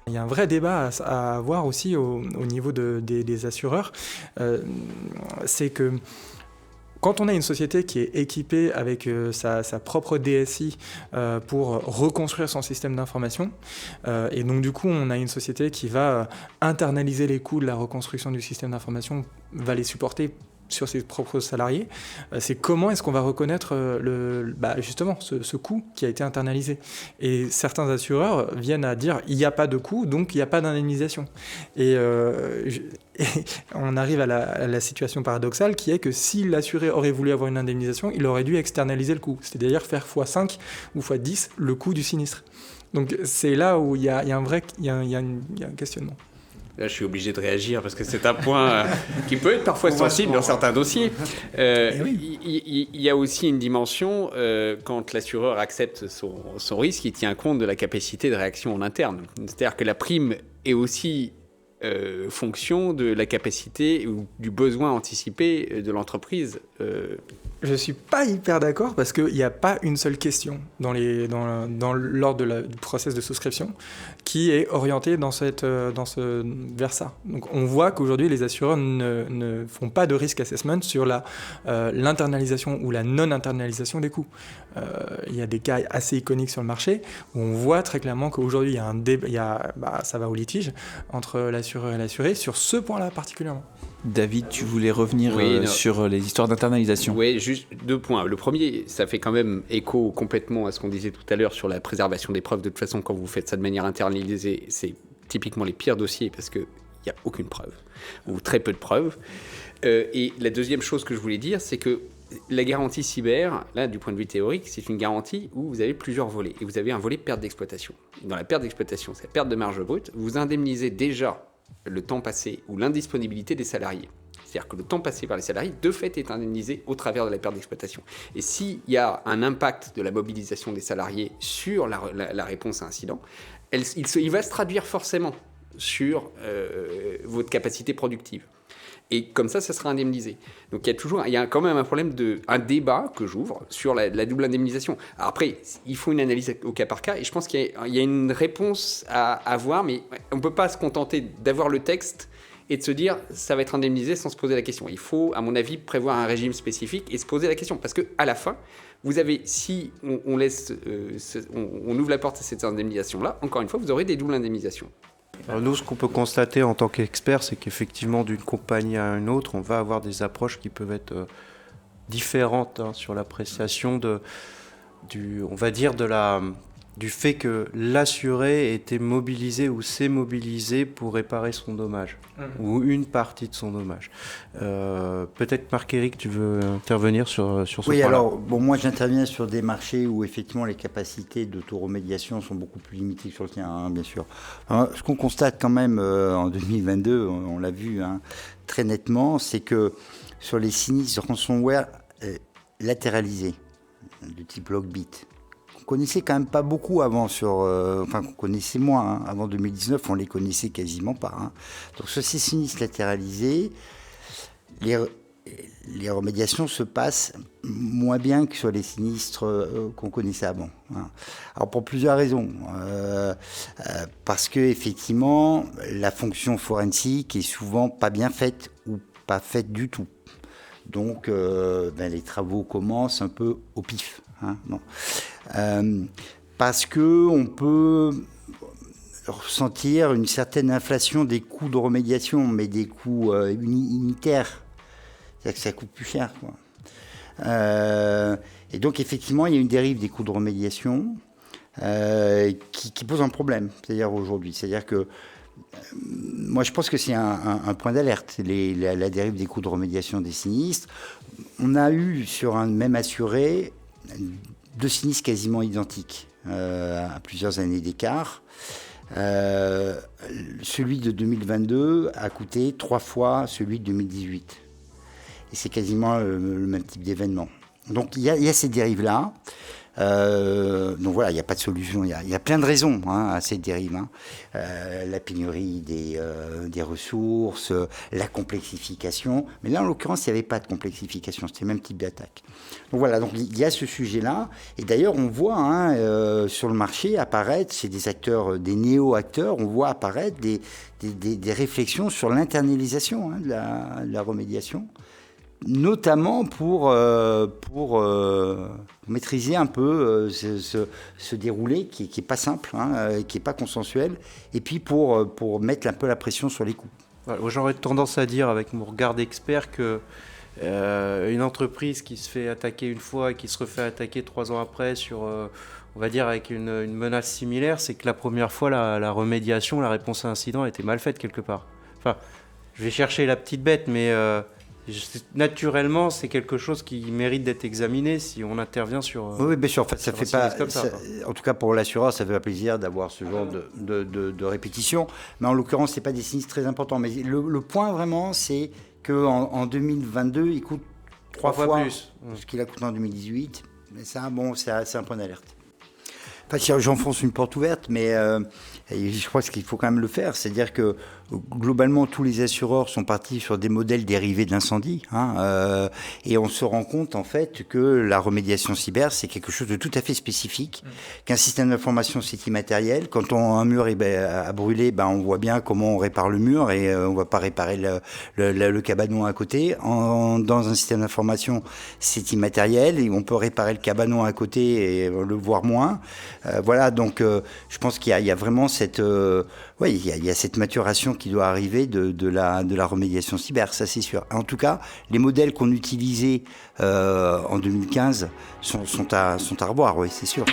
Il y a un vrai débat à avoir aussi au niveau des assureurs. C'est que quand on a une société qui est équipée avec sa propre DSI pour reconstruire son système d'information, et donc du coup on a une société qui va internaliser les coûts de la reconstruction du système d'information, va les supporter sur ses propres salariés, c'est comment est-ce qu'on va reconnaître justement ce coût qui a été internalisé. Et certains assureurs viennent à dire il n'y a pas de coût, donc il n'y a pas d'indemnisation. Et on arrive à la situation paradoxale qui est que si l'assuré aurait voulu avoir une indemnisation, il aurait dû externaliser le coût, c'est-à-dire faire x5 ou x10 le coût du sinistre. Donc c'est là où il y a un questionnement. Là, je suis obligé de réagir parce que c'est un point qui peut être parfois sensible dans certains dossiers. Il y a aussi une dimension, quand l'assureur accepte son risque, il tient compte de la capacité de réaction en interne. C'est-à-dire que la prime est aussi fonction de la capacité ou du besoin anticipé de l'entreprise. Je ne suis pas hyper d'accord parce qu'il n'y a pas une seule question lors du process de souscription qui est orientée vers ça. Donc on voit qu'aujourd'hui les assureurs ne font pas de risk assessment sur l'internalisation ou la non-internalisation des coûts. Il y a des cas assez iconiques sur le marché où on voit très clairement qu'aujourd'hui il y a un débat, ça va au litige entre l'assureur et l'assuré sur ce point-là particulièrement. David, tu voulais revenir sur les histoires d'internalisation. Oui, juste 2 points. Le premier, ça fait quand même écho complètement à ce qu'on disait tout à l'heure sur la préservation des preuves. De toute façon, quand vous faites ça de manière internalisée, c'est typiquement les pires dossiers parce qu'il n'y a aucune preuve ou très peu de preuves. Et la deuxième chose que je voulais dire, c'est que la garantie cyber, là, du point de vue théorique, c'est une garantie où vous avez plusieurs volets. Et vous avez un volet perte d'exploitation. Dans la perte d'exploitation, c'est la perte de marge brute. Vous indemnisez déjà le temps passé ou l'indisponibilité des salariés. C'est-à-dire que le temps passé par les salariés, de fait, est indemnisé au travers de la perte d'exploitation. Et s'il y a un impact de la mobilisation des salariés sur la réponse à un incident, il va se traduire forcément sur votre capacité productive. Et comme ça sera indemnisé. Donc il y a quand même un débat que j'ouvre sur la double indemnisation. Alors après, il faut une analyse au cas par cas, et je pense qu'il y a une réponse à avoir, mais on ne peut pas se contenter d'avoir le texte et de se dire ça va être indemnisé sans se poser la question. Il faut, à mon avis, prévoir un régime spécifique et se poser la question. Parce qu'à la fin, vous avez, si on ouvre la porte à cette indemnisation-là, encore une fois, vous aurez des doubles indemnisations. Alors nous, ce qu'on peut constater en tant qu'expert, c'est qu'effectivement, d'une compagnie à une autre, on va avoir des approches qui peuvent être différentes sur l'appréciation du fait que l'assuré était mobilisé ou s'est mobilisé pour réparer son dommage, ou une partie de son dommage. Peut-être Marc-Éric, tu veux intervenir sur ce point-là. Oui, alors, moi j'interviens sur des marchés où effectivement les capacités d'autoremédiation sont beaucoup plus limitées que sur le tien, bien sûr. Alors, ce qu'on constate quand même en 2022, on l'a vu très nettement, c'est que sur les sinistres ransomware latéralisés, de type Logbit, qu'on connaissait quand même pas beaucoup avant qu'on connaissait moins. Avant 2019, on les connaissait quasiment pas. Donc sur ces sinistres latéralisés, les remédiations se passent moins bien que sur les sinistres qu'on connaissait avant. Alors pour plusieurs raisons. Parce que effectivement, la fonction forensique est souvent pas bien faite ou pas faite du tout. Donc les travaux commencent un peu au pif. Parce qu'on peut ressentir une certaine inflation des coûts de remédiation, mais des coûts unitaires. C'est-à-dire que ça coûte plus cher, quoi. Et donc, effectivement, il y a une dérive des coûts de remédiation qui pose un problème, c'est-à-dire aujourd'hui. C'est-à-dire que moi, je pense que c'est un point d'alerte, la dérive des coûts de remédiation des sinistres. On a eu sur un même assuré 2 sinistres quasiment identiques, à plusieurs années d'écart. Celui de 2022 a coûté 3 fois celui de 2018. Et c'est quasiment le même type d'événement. Donc il y a ces dérives-là. Donc voilà, il n'y a pas de solution. Il y a plein de raisons à cette dérive. La pénurie des ressources, la complexification. Mais là, en l'occurrence, il n'y avait pas de complexification. C'était le même type d'attaque. Donc voilà, donc il y a ce sujet-là. Et d'ailleurs, on voit sur le marché apparaître, chez des acteurs, des néo-acteurs, on voit apparaître des réflexions sur l'internalisation de la remédiation, notamment pour maîtriser un peu ce déroulé qui est pas simple, qui est pas consensuel, et puis pour mettre un peu la pression sur les coûts. Voilà, j'aurais tendance à dire, avec mon regard d'expert, que une entreprise qui se fait attaquer une fois et qui se refait attaquer 3 ans après sur, on va dire, avec une menace similaire, c'est que la première fois, la remédiation, la réponse à l'incident était mal faite quelque part. Enfin, je vais chercher la petite bête, mais naturellement, c'est quelque chose qui mérite d'être examiné si on intervient sur. Oui, bien sûr. En fait, ça fait pas. Comme ça, en tout cas, pour l'assureur, ça fait pas plaisir d'avoir ce genre de répétition. Mais en l'occurrence, c'est pas des sinistres très importants. Mais le point vraiment, c'est qu'en 2022, il coûte 3 fois plus ce qu'il a coûté en 2018. Mais ça, bon, c'est un point d'alerte. Enfin, j'enfonce une porte ouverte, mais je crois qu'il faut quand même le faire. C'est-à-dire que globalement, tous les assureurs sont partis sur des modèles dérivés de l'incendie. Et on se rend compte, en fait, que la remédiation cyber, c'est quelque chose de tout à fait spécifique. Qu'un système d'information, c'est immatériel. Quand un mur a brûlé, on voit bien comment on répare le mur et on ne va pas réparer le cabanon à côté. Dans un système d'information, c'est immatériel et on peut réparer le cabanon à côté et le voir moins. Voilà, donc je pense qu'il y a vraiment cette maturation qui doit arriver de la remédiation cyber, ça c'est sûr. En tout cas, les modèles qu'on utilisait en 2015 sont à revoir, oui, c'est sûr.